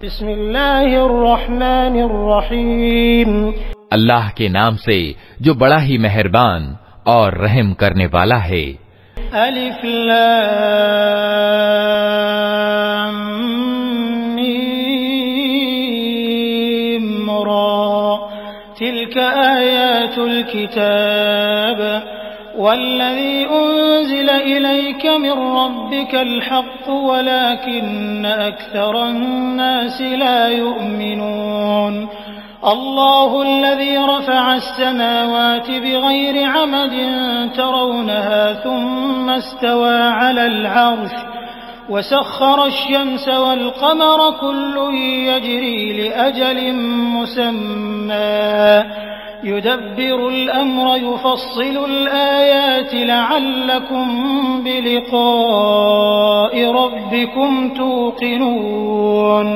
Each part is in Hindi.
बिस्मिल्लाहिर्रहमानिर्रहीम। अल्लाह के नाम से जो बड़ा ही मेहरबान और रहम करने वाला है। अलिफ लाम मीम रा तिल्क आयातुल किताब वल्लज़ी उन्ज़िल इलैक मिन रब्बिकल हक़्क़ वलाकिन्न अक्सरन्नासि ला युमिनून। अल्लाहुल्लज़ी रफ़अस-समावाति बिग़ैरि अमदिन तरौनहा सुम्मा इस्तवा अलल अर्श वसख़्ख़र अश-शम्स वल क़मर कुल्लुन यजरी लिअजलिन मुसम्मा युदब्बिरुल अम्र युफ़स्सिलुल आयाति लअल्लकुम बिलिक़ाइ रब्बिकुम तूक़िनून।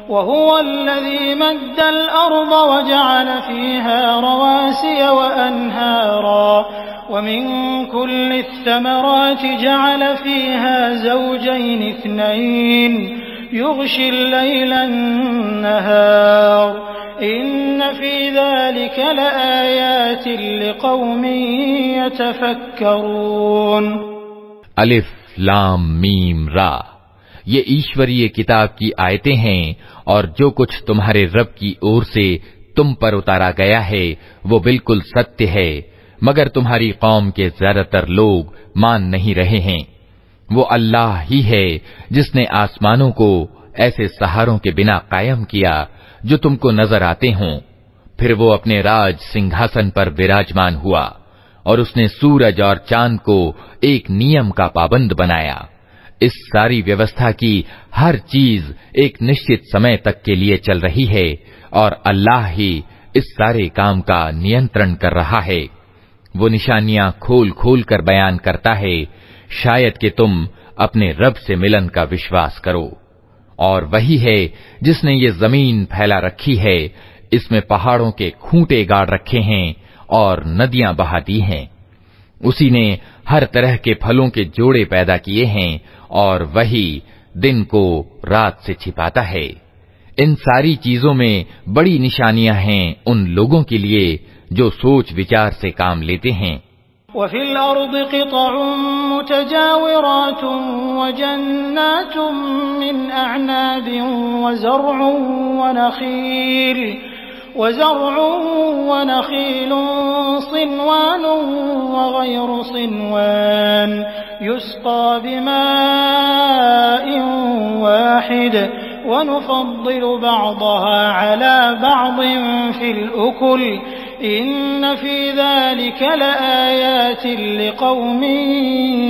वहुवल्लज़ी मद्दल अर्ज़ वजअल फ़ीहा रवासिय वअन्हारा वमिन कुल्लि थमराति जअल फ़ीहा ज़ौजैनि इस्नैन युग़शिल लैला अन्नहार इन्न फ़ी ज़ालिका लआयातिन लिक़ौमिन यतफ़क्करून। अलिफ लाम मीम रा, ये ईश्वरीय किताब की आयतें हैं और जो कुछ तुम्हारे रब की ओर से तुम पर उतारा गया है वो बिल्कुल सत्य है, मगर तुम्हारी कौम के ज्यादातर लोग मान नहीं रहे हैं। वो अल्लाह ही है जिसने आसमानों को ऐसे सहारों के बिना कायम किया जो तुमको नजर आते हों। फिर वो अपने राज सिंहासन पर विराजमान हुआ और उसने सूरज और चांद को एक नियम का पाबंद बनाया। इस सारी व्यवस्था की हर चीज एक निश्चित समय तक के लिए चल रही है और अल्लाह ही इस सारे काम का नियंत्रण कर रहा है। वो निशानियां खोल खोल कर बयान करता है, शायद कि तुम अपने रब से मिलन का विश्वास करो। और वही है जिसने ये जमीन फैला रखी है, इसमें पहाड़ों के खूंटे गाड़ रखे हैं और नदियां बहा दी हैं। उसी ने हर तरह के फलों के जोड़े पैदा किए हैं और वही दिन को रात से छिपाता है। इन सारी चीजों में बड़ी निशानियां हैं उन लोगों के लिए जो सोच विचार से काम लेते हैं। वफ़िल अर्दि क़ितअुन मुतजाविरातुन वजन्नातुन मिन अअनाबिन वज़र्उन वनख़ीलुन सिन्वानुन वग़ैरु सिन्वान युस्क़ा बिमाइन वाहिद वनुफ़द्दिलु बअदहा अला बअदिन फ़िल उकुल इन्न फ़ी ज़ालिका लआयातिन लिक़ौमिन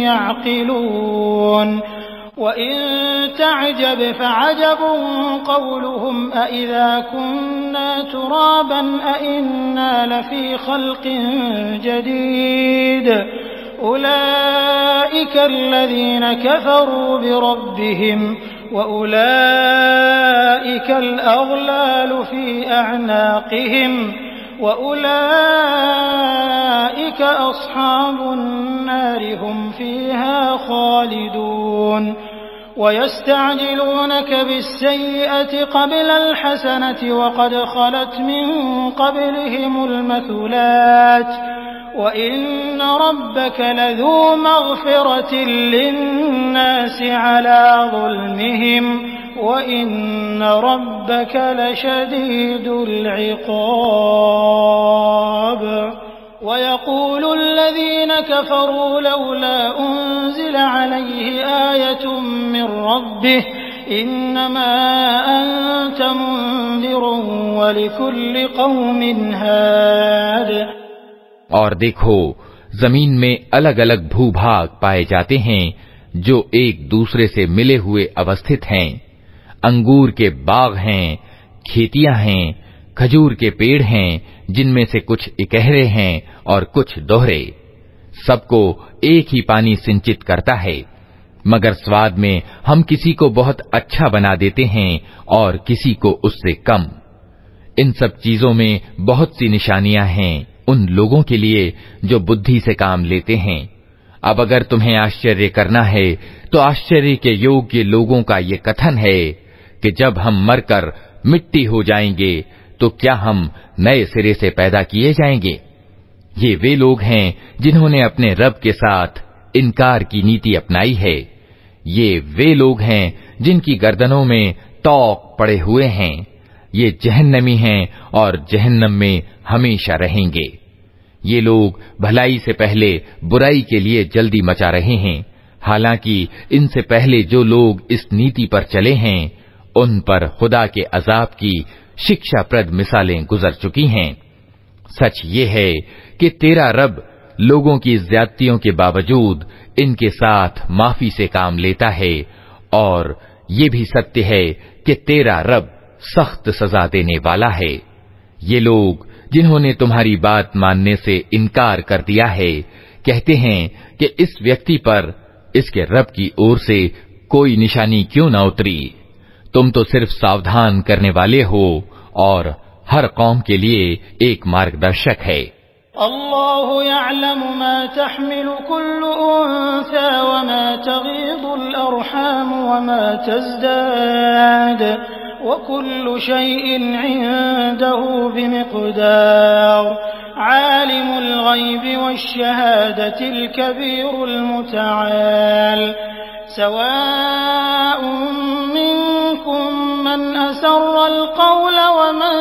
यअक़िलून। वइन तअजब फअजबुन क़ौलुहुम अइज़ा कुन्ना तुराबन अइन्ना लफ़ी ख़ल्क़िन जदीद उलाइका अल्लज़ीना कफ़रू बिरब्बिहिम वउलाइका अल-अग़लालु फ़ी अअनाक़िहिम वउलाइका अस्हाबुन नार हुम फ़ीहा ख़ालिदून। वयस्तअजिलूनक बिस्सय्यअति क़ब्लल हसनति वक़द ख़लत मिन क़ब्लिहिमुल मथुलात वइन्न रब्बक लज़ू मग़फ़िरतिन लिन्नासि अला ज़ुल्मिहिम वइन्न रब्बक लशदीदुल इक़ाब। वयक़ूलु अल्लज़ीन कफ़रू लौला उन्ज़िल अलैहि आयतुन मिन रब्बिह इन्नमा अंत मुन्ज़िरुन वलिकुल्लि क़ौमिन हाद। और देखो, जमीन में अलग अलग भूभाग पाए जाते हैं जो एक दूसरे से मिले हुए अवस्थित हैं। अंगूर के बाग हैं, खेतियां हैं, खजूर के पेड़ हैं जिनमें से कुछ इकहरे हैं और कुछ दोहरे। सबको एक ही पानी सिंचित करता है, मगर स्वाद में हम किसी को बहुत अच्छा बना देते हैं और किसी को उससे कम। इन सब चीजों में बहुत सी निशानियां हैं उन लोगों के लिए जो बुद्धि से काम लेते हैं। अब अगर तुम्हें आश्चर्य करना है तो आश्चर्य के योग्य लोगों का ये कथन है कि जब हम मरकर मिट्टी हो जाएंगे तो क्या हम नए सिरे से पैदा किए जाएंगे। ये वे लोग हैं जिन्होंने अपने रब के साथ इनकार की नीति अपनाई है। ये वे लोग हैं जिनकी गर्दनों में तौक पड़े हुए हैं। ये जहन्नमी हैं और जहन्नम में हमेशा रहेंगे। ये लोग भलाई से पहले बुराई के लिए जल्दी मचा रहे हैं, हालांकि इनसे पहले जो लोग इस नीति पर चले हैं उन पर खुदा के अजाब की शिक्षाप्रद मिसालें गुजर चुकी हैं। सच ये है कि तेरा रब लोगों की ज्यादतियों के बावजूद इनके साथ माफी से काम लेता है, और ये भी सत्य है कि तेरा रब सख्त सजा देने वाला है। ये लोग जिन्होंने तुम्हारी बात मानने से इनकार कर दिया है कहते हैं कि इस व्यक्ति पर इसके रब की ओर से कोई निशानी क्यों न उतरी। तुम तो सिर्फ सावधान करने वाले हो और हर कौम के लिए एक मार्गदर्शक है। अल्लाहु यअलमु मा तहमिलु कुल्लु उन्सा व मा तगीदुल अरहाम व मा तज़दाद व कुल्लु शैइन इंदहु बिमिक़दार आलिमुल गैबि वश्शहादतिल कबीरुल मुतआल सवाउन मिनकुम मन असर्रल क़ौल वमन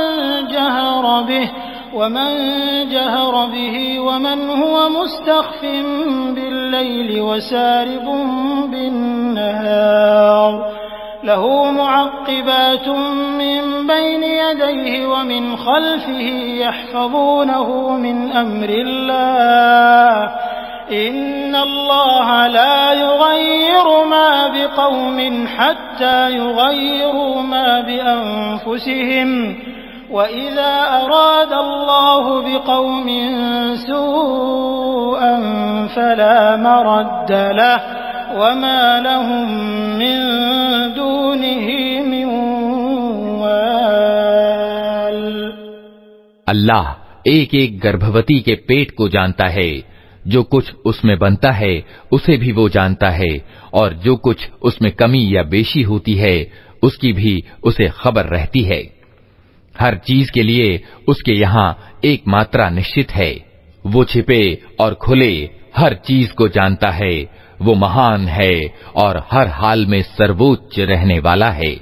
जहर बिही वमन हुवा मुस्तख़्फ़िन बिल्लैलि वसारिबुन बिन्नहार लहू मुअक़्क़िबातुन मिन बैनि यदैहि व मिन ख़ल्फ़िहि यहफ़ज़ूनहु मिन अम्रिल्लाह इन्नल्लाह ला युग़य्यिरु मा बिक़ौमिन हत्ता युग़य्यिरू मा बिअन्फ़ुसिहिम वइज़ा अरादल्लाहु बिक़ौमिन सूअन फला मरद्द लहु वमा लहुम मिन दूनिही मिन वाल। अल्लाह एक एक गर्भवती के पेट को जानता है, जो कुछ उसमें बनता है उसे भी वो जानता है, और जो कुछ उसमें कमी या बेशी होती है उसकी भी उसे खबर रहती है। हर चीज के लिए उसके यहाँ एक मात्रा निश्चित है। वो छिपे और खुले हर चीज को जानता है। वो महान है और हर हाल में सर्वोच्च रहने वाला है।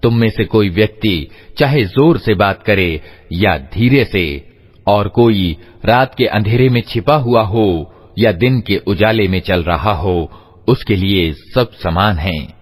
तुम में से कोई व्यक्ति चाहे जोर से बात करे या धीरे से, और कोई रात के अंधेरे में छिपा हुआ हो या दिन के उजाले में चल रहा हो, उसके लिए सब समान हैं।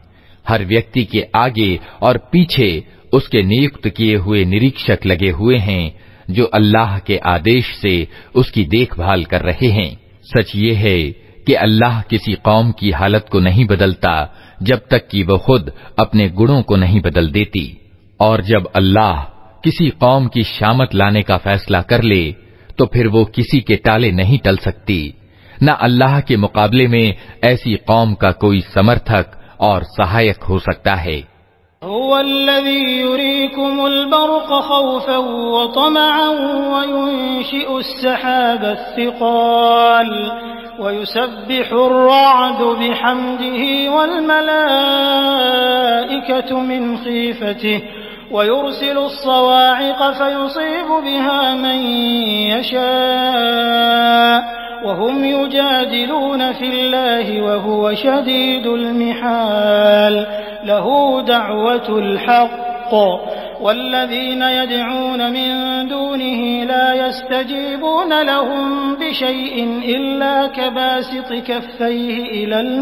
हर व्यक्ति के आगे और पीछे उसके नियुक्त किए हुए निरीक्षक लगे हुए हैं, जो अल्लाह के आदेश से उसकी देखभाल कर रहे हैं। सच ये है कि अल्लाह किसी कौम की हालत को नहीं बदलता जब तक कि वह खुद अपने गुणों को नहीं बदल देती, और जब अल्लाह किसी कौम की शामत लाने का फैसला कर ले तो फिर वो किसी के टाले नहीं टल सकती। न अल्लाह के मुकाबले में ऐसी कौम का कोई समर्थक और सहायक हो सकता है। हुवल्लज़ी युरीकुमुल बर्क़ ख़ौफ़न व तमअन व युनशिउस सहाबस सिक़ाल व युसब्बिहुर रअदु बिहम्दिही वल मलाइकतु मिन ख़ीफ़तिही व युरसिलुस सवा'iक़ फ़युसीबु बिहा मन यशा व हुम युजादिलून फ़िल्लाहि व हुव शदीदुल मिहाल लहू दअवतुल हक़्क़ वल्लज़ीन यदऊन मिन दूनिही ला यस्तजीबून लहुम बिशैइन इल्ला कबासिति कफ़्फ़ैहि इलल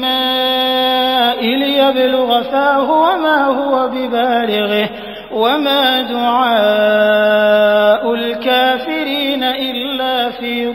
मा'i लियब्लुग़ फ़ाहु वमा हुवा बिबालिग़िही वमा दुआउल काफ़िरीन इल्ला फ़ी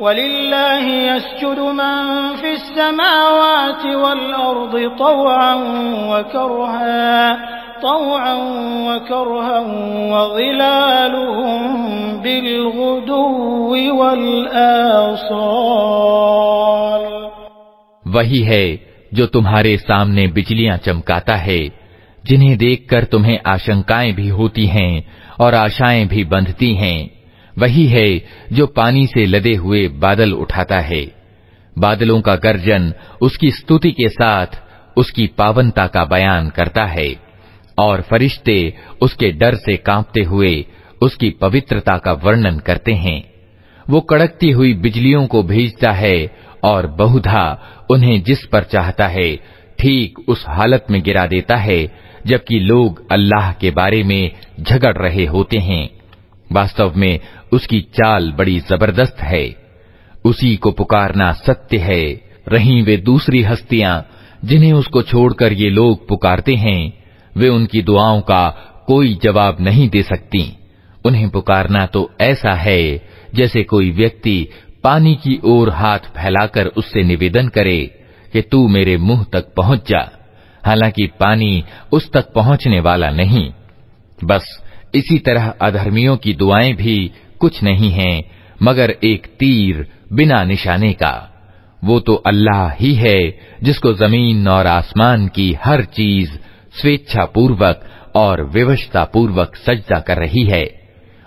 वलिल्लाहि यस्जुदु मन फ़िस समावाति वल अर्दि तौअन व करहन व ज़िलालुहुम बिलग़ुदुव्वि वल आसाल। वही है जो तुम्हारे सामने बिजलियां चमकाता है, जिन्हें देखकर तुम्हें आशंकाएं भी होती हैं और आशाएं भी बंधती हैं। वही है जो पानी से लदे हुए बादल उठाता है। बादलों का गर्जन उसकी स्तुति के साथ उसकी पावनता का बयान करता है, और फरिश्ते उसके डर से कांपते हुए उसकी पवित्रता का वर्णन करते हैं। वो कड़कती हुई बिजलियों को भेजता है और बहुधा उन्हें जिस पर चाहता है ठीक उस हालत में गिरा देता है जबकि लोग अल्लाह के बारे में झगड़ रहे होते हैं। वास्तव में उसकी चाल बड़ी जबरदस्त है। उसी को पुकारना सत्य है। रहीं वे दूसरी हस्तियां जिन्हें उसको छोड़कर ये लोग पुकारते हैं, वे उनकी दुआओं का कोई जवाब नहीं दे सकती। उन्हें पुकारना तो ऐसा है जैसे कोई व्यक्ति पानी की ओर हाथ फैलाकर उससे निवेदन करे कि तू मेरे मुंह तक पहुंच जा, हालांकि पानी उस तक पहुंचने वाला नहीं। बस इसी तरह अधर्मियों की दुआएं भी कुछ नहीं हैं मगर एक तीर बिना निशाने का। वो तो अल्लाह ही है जिसको जमीन और आसमान की हर चीज स्वेच्छा पूर्वक और विवशता पूर्वक सजदा कर रही है,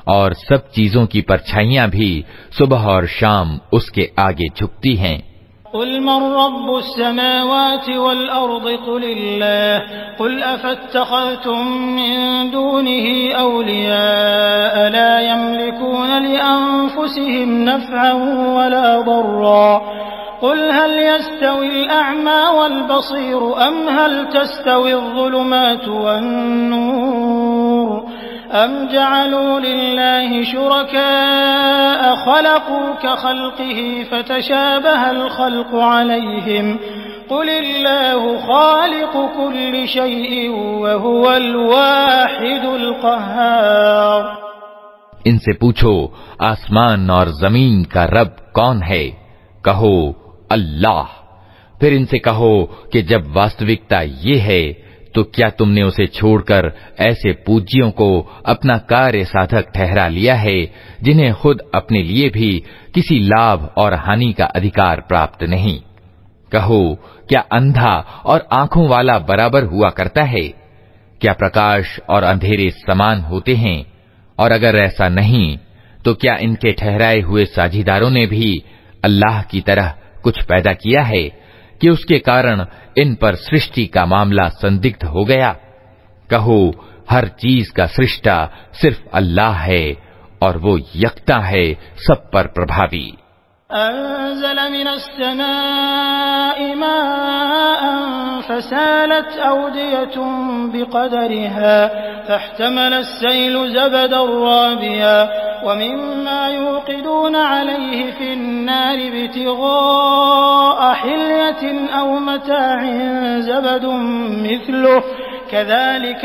और सब चीजों की परछाइयां भी सुबह और शाम उसके आगे झुकती हैं। कुल मन रब्बुस समावाति वल अर्दि कुलिल्लाह कुल अफत्तखज़्तुम मिन दूनिही औलिया ला यमलिकून लिअन्फुसिहिम नफ़अन वला दर्रा कुल हल यस्तविल अअमा वल बसीर अम हल तस्तविल ज़ुलुमातु वन नूर अम जअलू लिल्लाहि शुरकाअ खलक़ू कखल्क़िही फतशाबहल ख़ल्क़ु अलैहिम कुलिल्लाहु ख़ालिक़ु कुल्लि शैइन वहुवल वाहिदुल क़ह्हार। इनसे पूछो आसमान और जमीन का रब कौन है? कहो अल्लाह। फिर इनसे कहो कि जब वास्तविकता ये है तो क्या तुमने उसे छोड़कर ऐसे पूज्यों को अपना कार्य साधक ठहरा लिया है जिन्हें खुद अपने लिए भी किसी लाभ और हानि का अधिकार प्राप्त नहीं? कहो क्या अंधा और आंखों वाला बराबर हुआ करता है? क्या प्रकाश और अंधेरे समान होते हैं? और अगर ऐसा नहीं तो क्या इनके ठहराए हुए साझीदारों ने भी अल्लाह की तरह कुछ पैदा किया है कि उसके कारण इन पर सृष्टि का मामला संदिग्ध हो गया? कहो हर चीज का सृष्टा सिर्फ अल्लाह है और वो यकता है, सब पर प्रभावी। अंज़ल मिनस समाई माअन फसालत अवदियतुन बिक़दरिहा फहतमलस सैलु ज़बदन राबिया वमिम्मा युक़िदून अलैहि फिन्नारि इब्तिग़ाअ हिल्यतिन औ मताअन ज़बदुन मिस्लुहु कज़ालिक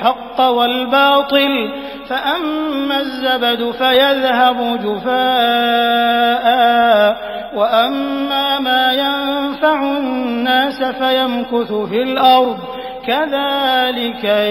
हक़्क़ वल बातिल फ़अम्मा ज़बदु फ़यज़हबु जुफ़ाअ वअम्मा मा यन्फ़उन्नास फ़यमकुथु फ़िल अर्ज़ कज़ालिक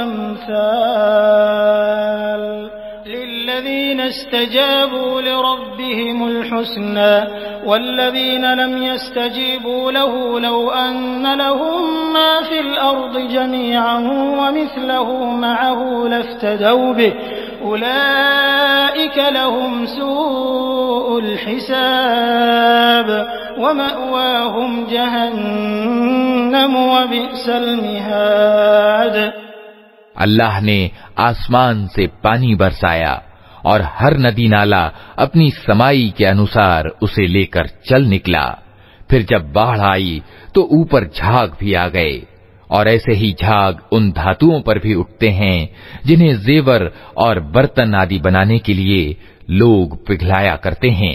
अम्साल लिल्लज़ीना इस्तजाबू लिरब्बिहिमुल हुस्ना वल्लज़ीना लम यस्तजीबू लहू लौ अन्न लहुम मा फ़िल अर्ज़ि जमीअन वमिस्लहु मअहु लफ्तदौ बिहि उलाइक लहुम सूउल हिसाब वमअवाहुम जहन्नम वबिअसल मिहाद। अल्लाह ने आसमान से पानी बरसाया और हर नदी नाला अपनी समाई के अनुसार उसे लेकर चल निकला। फिर जब बाढ़ आई तो ऊपर झाग भी आ गए, और ऐसे ही झाग उन धातुओं पर भी उठते हैं जिन्हें जेवर और बर्तन आदि बनाने के लिए लोग पिघलाया करते हैं।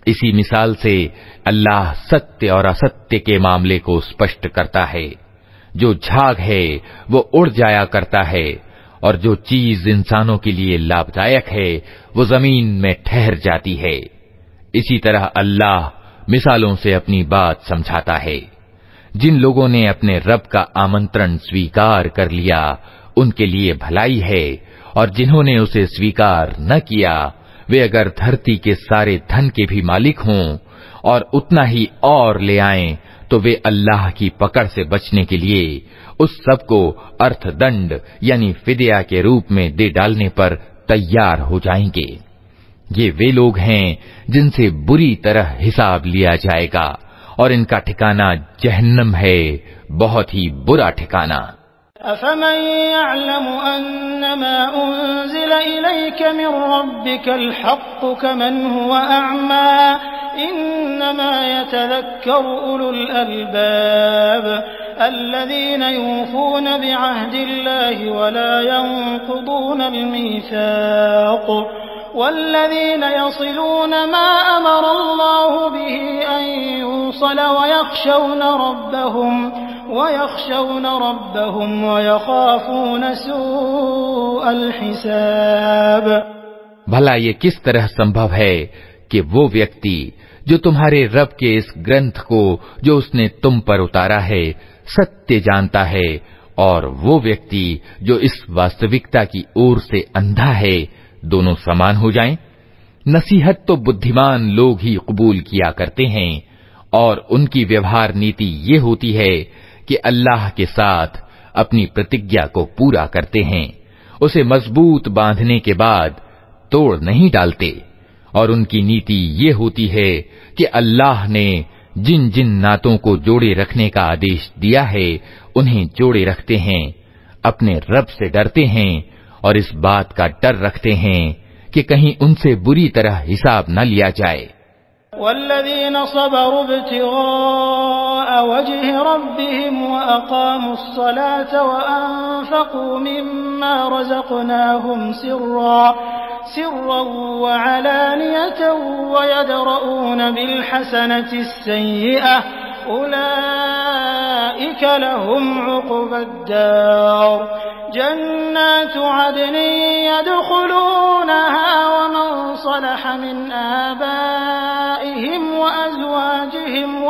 इसी मिसाल से अल्लाह सत्य और असत्य के मामले को स्पष्ट करता है। जो झाग है वो उड़ जाया करता है, और जो चीज इंसानों के लिए लाभदायक है वो जमीन में ठहर जाती है। इसी तरह अल्लाह मिसालों से अपनी बात समझाता है। जिन लोगों ने अपने रब का आमंत्रण स्वीकार कर लिया उनके लिए भलाई है, और जिन्होंने उसे स्वीकार न किया वे अगर धरती के सारे धन के भी मालिक हों और उतना ही और ले आएं तो वे अल्लाह की पकड़ से बचने के लिए उस सब को अर्थदंड यानी फिदिया के रूप में दे डालने पर तैयार हो जाएंगे। ये वे लोग हैं जिनसे बुरी तरह हिसाब लिया जाएगा और इनका ठिकाना जहन्नम है, बहुत ही बुरा ठिकाना। अफमन यअलमु अन्नमा उन्ज़िला इलैका मिन रब्बिकल हक़्क़ु कमन हुवा अअमा इन्नमा यतज़क्करु उलुल अलबाब अल्लज़ीना यूफ़ूना बिअहदिल्लाहि वला यंक़ुदूनल मीसाक़ वल्लज़ीना यसिलूना मा अमरल्लाहु बिही अन यूसल वयख़शौना रब्बहुम वयख़ाफ़ूना सूअल हिसाब। भला ये किस तरह संभव है कि वो व्यक्ति जो तुम्हारे रब के इस ग्रंथ को जो उसने तुम पर उतारा है सत्य जानता है, और वो व्यक्ति जो इस वास्तविकता की ओर से अंधा है, दोनों समान हो जाएं? नसीहत तो बुद्धिमान लोग ही कबूल किया करते हैं, और उनकी व्यवहार नीति ये होती है कि अल्लाह के साथ अपनी प्रतिज्ञा को पूरा करते हैं, उसे मजबूत बांधने के बाद तोड़ नहीं डालते। और उनकी नीति ये होती है कि अल्लाह ने जिन जिन नातों को जोड़े रखने का आदेश दिया है उन्हें जोड़े रखते हैं, अपने रब से डरते हैं और इस बात का डर रखते हैं कि कहीं उनसे बुरी तरह हिसाब न लिया जाए। वल्लज़ीना सबरू इब्तिग़ाअ वजहि रब्बिहिम व अक़ामुस्सलाता व अनफ़क़ू मिम्मा रज़क़नाहुम सिर्रन व अलानियतन व यदरऊन बिलहसनति अस्सय्यिअह उलाइक लहुम उक़बद्दार जन्नातु अदनिन यदख़ुलूनहा व मन सलह मिन आबाइहिम व अज़वाजिहिम व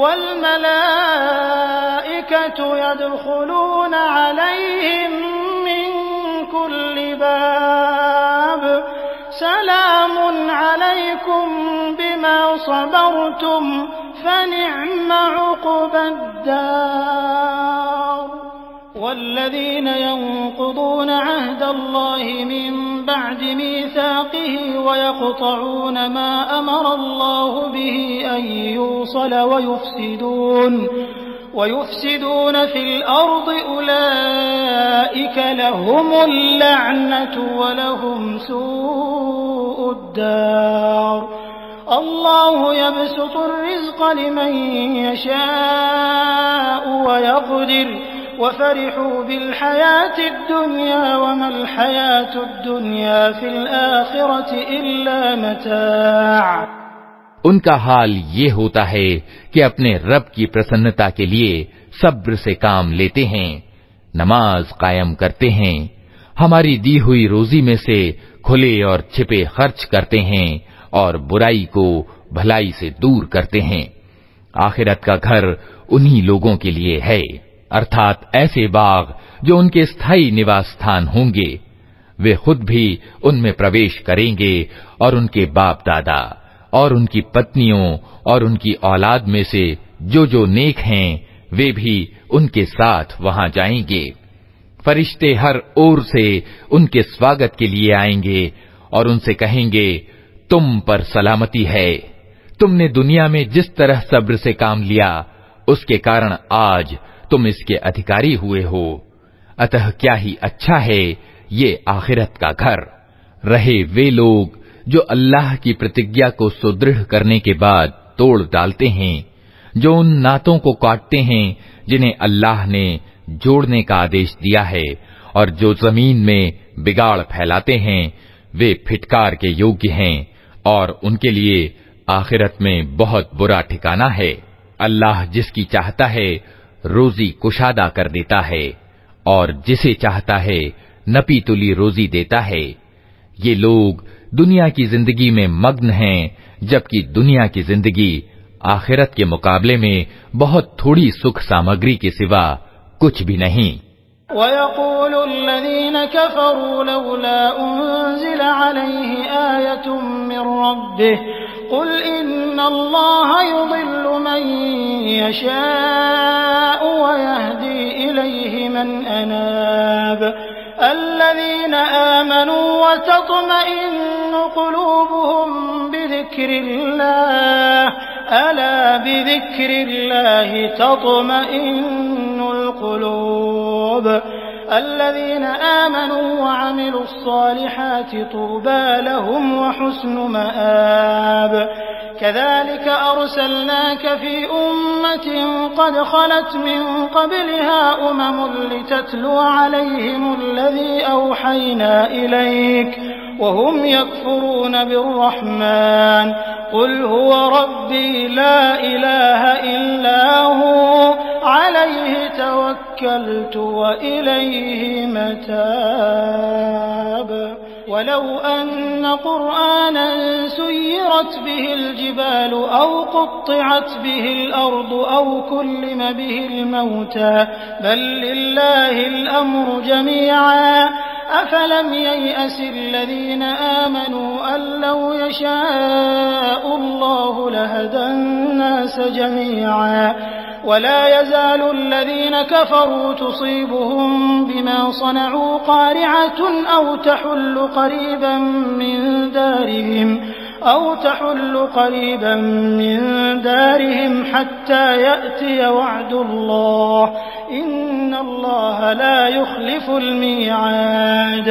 वल मलाइकतु यदख़ुलूना अलैहिम मिन कुल्लि बाब सलामुन अलैकुम बिमा सबरतुम फनिअम उक़बद्दार। वल्लज़ीना यंक़ुदूना अहदल्लाहि मिन बअदि मीसाक़िहि वयक़तऊना मा अमरल्लाहु बिहि अन यूसल वयुफ़्सिदून फिल अर्दि उलाइक लहुमुल लअनतु व लहुम सूउद्दार। अल्लाहु यबसुतुर रिज़्क़ लिमन यशाअु व यक़दिर वफ़रिहू बिलहयातिद दुनिया वमल हयातुद दुनिया फिल आखिरति इल्ला मताअ। उनका हाल ये होता है कि अपने रब की प्रसन्नता के लिए सब्र से काम लेते हैं, नमाज कायम करते हैं, हमारी दी हुई रोजी में से खुले और छिपे खर्च करते हैं और बुराई को भलाई से दूर करते हैं। आखिरत का घर उन्हीं लोगों के लिए है, अर्थात ऐसे बाग जो उनके स्थायी निवास स्थान होंगे। वे खुद भी उनमें प्रवेश करेंगे और उनके बाप दादा और उनकी पत्नियों और उनकी औलाद में से जो नेक हैं वे भी उनके साथ वहां जाएंगे। फरिश्ते हर ओर से उनके स्वागत के लिए आएंगे और उनसे कहेंगे, तुम पर सलामती है, तुमने दुनिया में जिस तरह सब्र से काम लिया उसके कारण आज तुम इसके अधिकारी हुए हो। अतः क्या ही अच्छा है ये आखिरत का घर। रहे वे लोग जो अल्लाह की प्रतिज्ञा को सुदृढ़ करने के बाद तोड़ डालते हैं, जो उन नातों को काटते हैं जिन्हें अल्लाह ने जोड़ने का आदेश दिया है, और जो जमीन में बिगाड़ फैलाते हैं, वे फिटकार के योग्य हैं और उनके लिए आखिरत में बहुत बुरा ठिकाना है। अल्लाह जिसकी चाहता है रोजी कुशादा कर देता है और जिसे चाहता है नपी तुली रोजी देता है। ये लोग दुनिया की जिंदगी में मग्न हैं, जबकि दुनिया की जिंदगी आखिरत के मुकाबले में बहुत थोड़ी सुख सामग्री के सिवा कुछ भी नहीं। वयक़ूलुल्लज़ीन कफ़रू लौला उन्ज़िला अलैहि आयतुम मिर रब्बिह क़ुल इन्नल्लाह युज़िल्लु मन यशाअ व यहदी इलैहि मन अनाब अल्लज़ीना आमनू व तत्मइन्नु क़ुलूबुहुम बिज़िक्रिल्लाह अला बिज़िक्रिल्लाहि तत्मइन्नुल क़ुलूब अल्लज़ीना आमनू व अमिलुस्सालिहाति तुबा लहुम व हुस्नु मआब कज़ालिक अर्सलनाक फ़ी उम्मतिन क़द ख़लत मिन क़ब्लिहा उममुन लितत्लु अलैहिमुल्लज़ी औहयना इलैक व हुम यकफ़ुरून बिर्रहमान क़ुल हुव रब्बी ला इलाहा इल्ला हु अलैहि तवक्कलतु व इलैहि मताब वलौ अन्न क़ुरआनन सुय्यरत बिहिल जिबालु औ क़ुत्तिअत बिहिल अर्दु औ कुल्लिम बिहिल मौता बल लिल्लाहिल अम्रु जमीअन अफलम ययअसिल्लज़ीन आमनू अल्लौ यशाअुल्लाहु लहदन्नास जमीअन वला यज़ालुल्लज़ीन कफ़रू तुसीबुहुम बिमा सनअू क़ारिअतुन औ तहुल्लु क़रीबन मिन दारिहिम हत्ता यअतिय वअदुल्लाह इन्नल्लाह ला युख़्लिफ़ुल मिआद।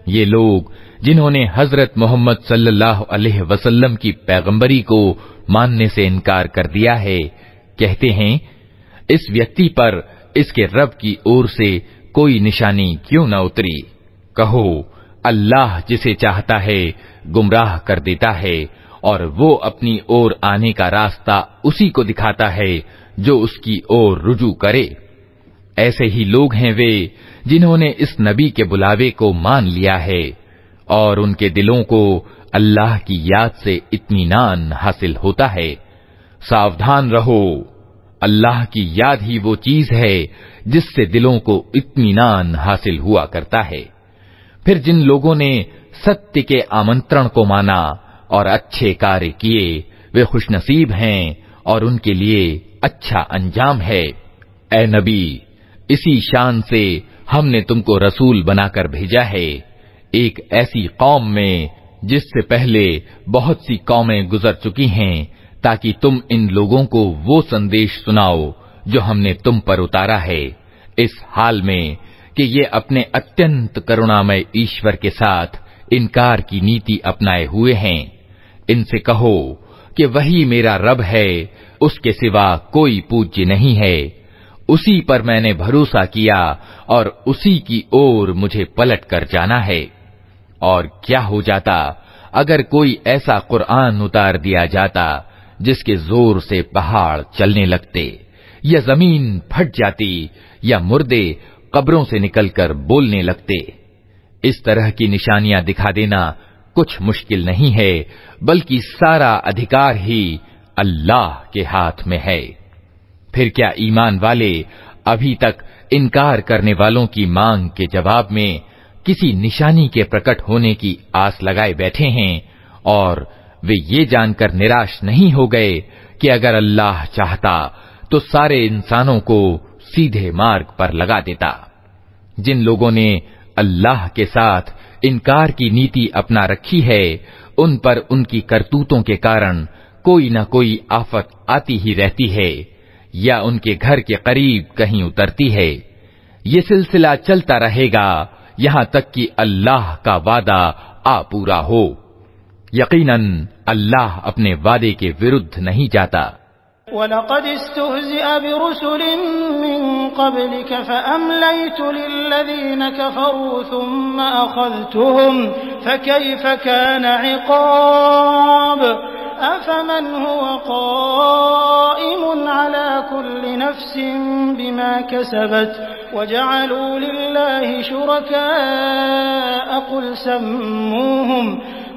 ये लोग जिन्होंने हजरत मोहम्मद सल्लल्लाहु अलैहि वसल्लम की पैगंबरी को मानने से इनकार कर दिया है, कहते हैं इस व्यक्ति पर इसके रब की ओर से कोई निशानी क्यों न उतरी। कहो अल्लाह जिसे चाहता है गुमराह कर देता है और वो अपनी ओर आने का रास्ता उसी को दिखाता है जो उसकी ओर रुजू करे। ऐसे ही लोग हैं वे जिन्होंने इस नबी के बुलावे को मान लिया है और उनके दिलों को अल्लाह की याद से इत्मीनान हासिल होता है। सावधान रहो, अल्लाह की याद ही वो चीज है जिससे दिलों को इत्मीनान हासिल हुआ करता है। फिर जिन लोगों ने सत्य के आमंत्रण को माना और अच्छे कार्य किए वे खुशनसीब हैं और उनके लिए अच्छा अंजाम है। ए नबी, इसी शान से हमने तुमको रसूल बनाकर भेजा है, एक ऐसी कौम में जिससे पहले बहुत सी कौमें गुजर चुकी हैं, ताकि तुम इन लोगों को वो संदेश सुनाओ जो हमने तुम पर उतारा है, इस हाल में कि ये अपने अत्यंत करुणामय ईश्वर के साथ इनकार की नीति अपनाए हुए हैं। इनसे कहो कि वही मेरा रब है, उसके सिवा कोई पूज्य नहीं है, उसी पर मैंने भरोसा किया और उसी की ओर मुझे पलट कर जाना है। और क्या हो जाता अगर कोई ऐसा कुरान उतार दिया जाता जिसके जोर से पहाड़ चलने लगते या जमीन फट जाती या मुर्दे कब्रों से निकलकर बोलने लगते। इस तरह की निशानियां दिखा देना कुछ मुश्किल नहीं है, बल्कि सारा अधिकार ही अल्लाह के हाथ में है। फिर क्या ईमान वाले अभी तक इनकार करने वालों की मांग के जवाब में किसी निशानी के प्रकट होने की आस लगाए बैठे हैं और वे ये जानकर निराश नहीं हो गए कि अगर अल्लाह चाहता तो सारे इंसानों को सीधे मार्ग पर लगा देता। जिन लोगों ने अल्लाह के साथ इनकार की नीति अपना रखी है, उन पर उनकी करतूतों के कारण कोई न कोई आफत आती ही रहती है या उनके घर के करीब कहीं उतरती है। ये सिलसिला चलता रहेगा यहाँ तक कि अल्लाह का वादा आ पूरा हो। यकीनन अल्लाह अपने वादे के विरुद्ध नहीं जाता। वलक़द इस्तुहज़िअ बिरुसुलिन मिन क़ब्लिक फ़अम्लयतु लिल्लज़ीन कफ़रू थुम्म अख़ज़्तुहुम फ़कैफ़ कान इक़ाब अफ़मन हुव क़ाइमुन अला कुल्लि नफ़्सिन बिमा कसबत वजअलू लिल्लाहि शुरकाअ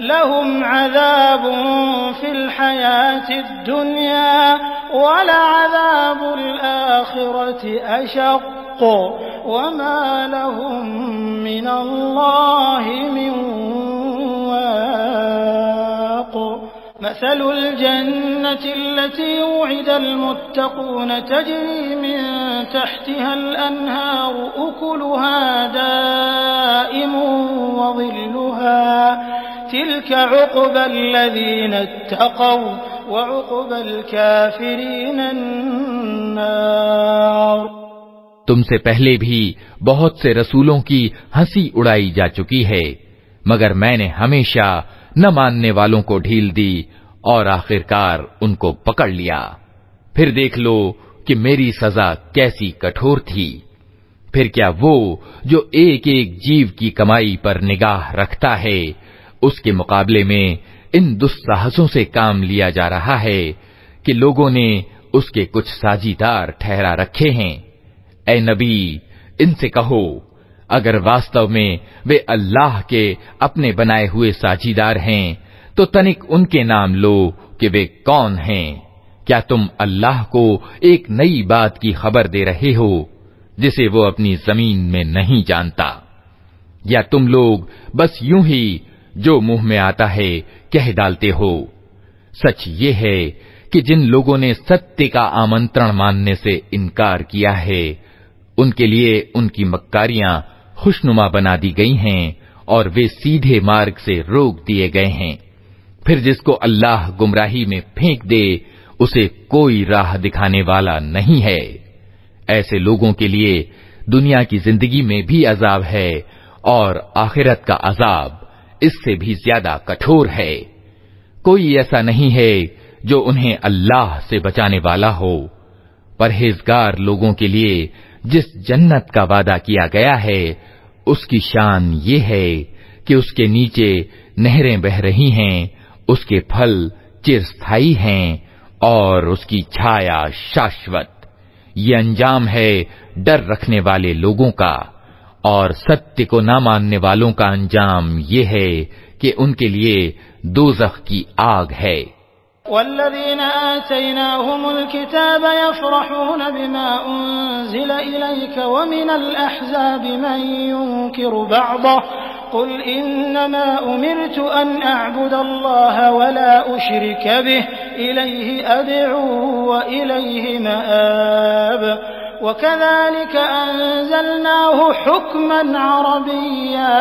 लहुम अज़ाबुन फिल हयातिद दुनिया वलअज़ाबुल आखिरति अशक़्क़ वमा लहुम मिनल्लाहि मिन वाक़। मसलुल जन्नति अल्लती उइदल मुत्तक़ून तजरी मिन तहतिहल अन्हारु उकुलुहा दाइमुन व ज़िल्लुहा तिल्क उक़बल लज़ीना इत्तक़व व उक़बल काफ़िरीन अन्नार। तुमसे पहले भी बहुत से रसूलों की हंसी उड़ाई जा चुकी है, मगर मैंने हमेशा न मानने वालों को ढील दी और आखिरकार उनको पकड़ लिया। फिर देख लो कि मेरी सजा कैसी कठोर थी। फिर क्या वो जो एक एक जीव की कमाई पर निगाह रखता है, उसके मुकाबले में इन दुस्साहसों से काम लिया जा रहा है कि लोगों ने उसके कुछ साझीदार ठहरा रखे हैं। ऐ नबी, इनसे कहो, अगर वास्तव में वे अल्लाह के अपने बनाए हुए साझीदार हैं, तो तनिक उनके नाम लो कि वे कौन हैं। क्या तुम अल्लाह को एक नई बात की खबर दे रहे हो जिसे वो अपनी जमीन में नहीं जानता? या तुम लोग बस यूं ही जो मुंह में आता है कह डालते हो? सच ये है कि जिन लोगों ने सत्य का आमंत्रण मानने से इनकार किया है, उनके लिए उनकी मक्कारियां खुशनुमा बना दी गई हैं और वे सीधे मार्ग से रोक दिए गए हैं। फिर जिसको अल्लाह गुमराही में फेंक दे, उसे कोई राह दिखाने वाला नहीं है। ऐसे लोगों के लिए दुनिया की जिंदगी में भी अजाब है और आखिरत का अजाब इससे भी ज्यादा कठोर है। कोई ऐसा नहीं है जो उन्हें अल्लाह से बचाने वाला हो। परहेजगार लोगों के लिए जिस जन्नत का वादा किया गया है, उसकी शान ये है कि उसके नीचे नहरें बह रही हैं, उसके फल चिरस्थायी हैं और उसकी छाया शाश्वत। ये अंजाम है डर रखने वाले लोगों का, और सत्य को न मानने वालों का अंजाम ये है कि उनके लिए दोज़ख की आग है। वल्लज़ीना आतैनाहुमुल किताब यफ़रहून बिमा उन्ज़िल इलैक व मिनल अहज़ाबि मन युनकिरु बअदह क़ुल इन्नमा उमिरतु अन अअबुदल्लाह व ला उश्रिक बिहि इलैहि अद'ू व इलैहि मआब वकज़ालिक अंज़लनाहु हुक्मन अरबिय्या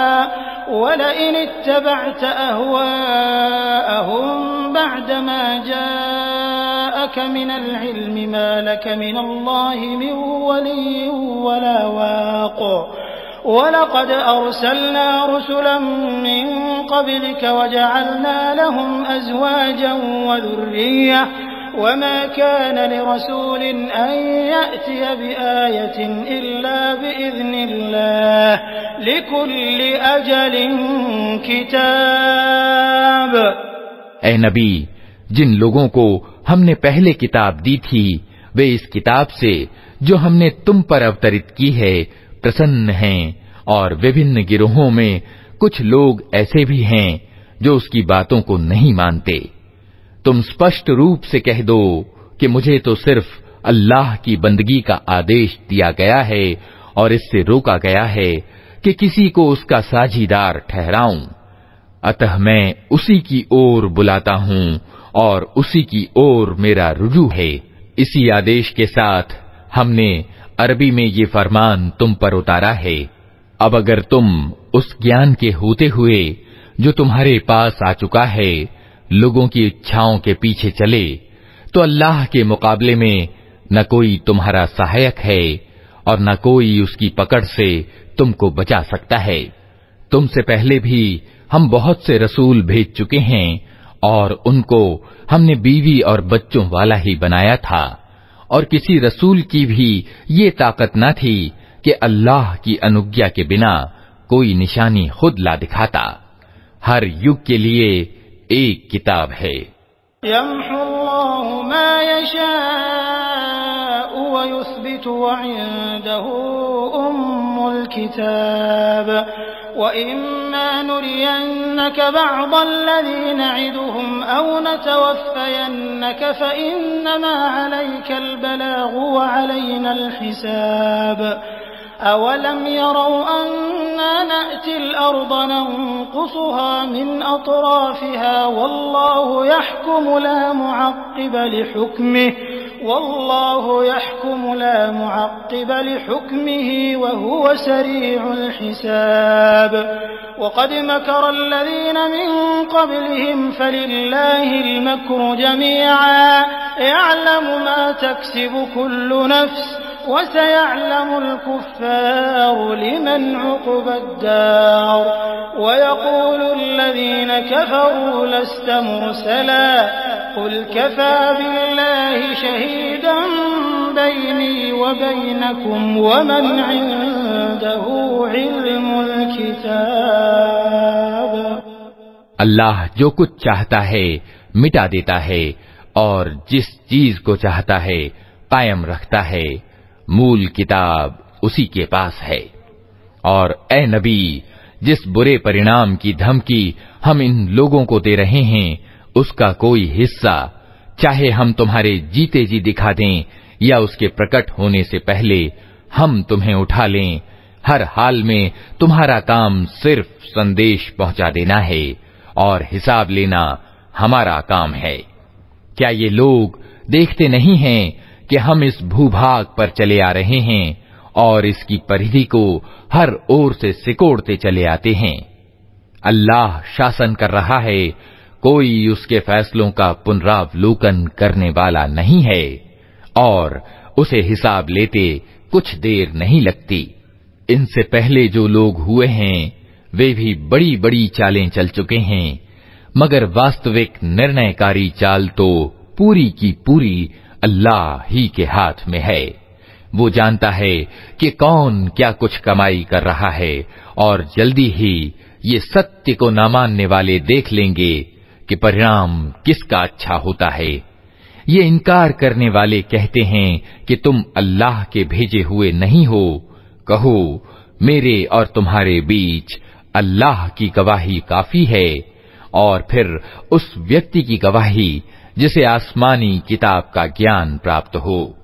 वलइन इत्तबअत अहवाअहुम बअदमा जाअक मिनल इल्मि मा लक मिनल्लाहि मिन वलिय्यिन वला वाक़ वलक़द अर्सलना रुसुलन मिन क़ब्लिक वजअलना लहुम अज़वाजन व ज़ुर्रिय्यah वमा कान लिरसूलिन अन यअतिय बिआयतिन इल्ला बिइज़्निल्लाह लिकुल्लि अजलिन किताब। ऐ नबी, जिन लोगों को हमने पहले किताब दी थी, वे इस किताब से जो हमने तुम पर अवतरित की है प्रसन्न हैं, और विभिन्न गिरोहों में कुछ लोग ऐसे भी हैं जो उसकी बातों को नहीं मानते। तुम स्पष्ट रूप से कह दो कि मुझे तो सिर्फ अल्लाह की बंदगी का आदेश दिया गया है और इससे रोका गया है कि किसी को उसका साझीदार ठहराऊं। अतः मैं उसी की ओर बुलाता हूं और उसी की ओर मेरा रुजू है। इसी आदेश के साथ हमने अरबी में ये फरमान तुम पर उतारा है। अब अगर तुम उस ज्ञान के होते हुए जो तुम्हारे पास आ चुका है लोगों की इच्छाओं के पीछे चले, तो अल्लाह के मुकाबले में न कोई तुम्हारा सहायक है और न कोई उसकी पकड़ से तुमको बचा सकता है। तुमसे पहले भी हम बहुत से रसूल भेज चुके हैं और उनको हमने बीवी और बच्चों वाला ही बनाया था, और किसी रसूल की भी ये ताकत न थी कि अल्लाह की अनुज्ञा के बिना कोई निशानी खुद ला दिखाता। हर युग के लिए एक किताब है। यम्हुल्लाहु मा यशाअ व युस्बितु व इंदहु उम्मुल किताब वइम्मा नुरियन्नक बअदल्लज़ी नइदुहुम औ नतवफ़्फ़यन्नक फ़इन्नमा अलैकल बलागु व अलैनल हिसाब अवलम यरौ अन्ना नअतिल अर्द नंकुसुहा मिन अतराफिहा वल्लाहु यहकुमु ला मुअक्क़िब लिहुक्मिही व हुव सरीउल हिसाब वक़द मकरल्लज़ीन मिन क़ब्लिहिम फलिल्लाहिल मक्रु जमीअन यअलमु मा तक्सिबु कुल्लु नफ्स वसयअलमु कुफ़्फ़ारु लिमन उक़बद्दार वयक़ूलुल्लज़ीन कफ़रू लस्त मुरसला क़ुल कफ़ा बिल्लाहि शहीदन बैनी व बैनकुम वमन इंदहु इल्मुल किताब। अल्लाह जो कुछ चाहता है मिटा देता है और जिस चीज को चाहता है कायम रखता है। मूल किताब उसी के पास है। और ए नबी, जिस बुरे परिणाम की धमकी हम इन लोगों को दे रहे हैं उसका कोई हिस्सा चाहे हम तुम्हारे जीते जी दिखा दें या उसके प्रकट होने से पहले हम तुम्हें उठा लें, हर हाल में तुम्हारा काम सिर्फ संदेश पहुंचा देना है और हिसाब लेना हमारा काम है। क्या ये लोग देखते नहीं हैं कि हम इस भूभाग पर चले आ रहे हैं और इसकी परिधि को हर ओर से सिकोड़ते चले आते हैं। अल्लाह शासन कर रहा है, कोई उसके फैसलों का पुनरावलोकन करने वाला नहीं है और उसे हिसाब लेते कुछ देर नहीं लगती। इनसे पहले जो लोग हुए हैं वे भी बड़ी बड़ी चालें चल चुके हैं, मगर वास्तविक निर्णयकारी चाल तो पूरी की पूरी अल्लाह ही के हाथ में है। वो जानता है कि कौन क्या कुछ कमाई कर रहा है और जल्दी ही ये सत्य को न मानने वाले देख लेंगे कि परिणाम किसका अच्छा होता है। ये इनकार करने वाले कहते हैं कि तुम अल्लाह के भेजे हुए नहीं हो। कहो, मेरे और तुम्हारे बीच अल्लाह की गवाही काफी है और फिर उस व्यक्ति की गवाही जिसे आसमानी किताब का ज्ञान प्राप्त हो।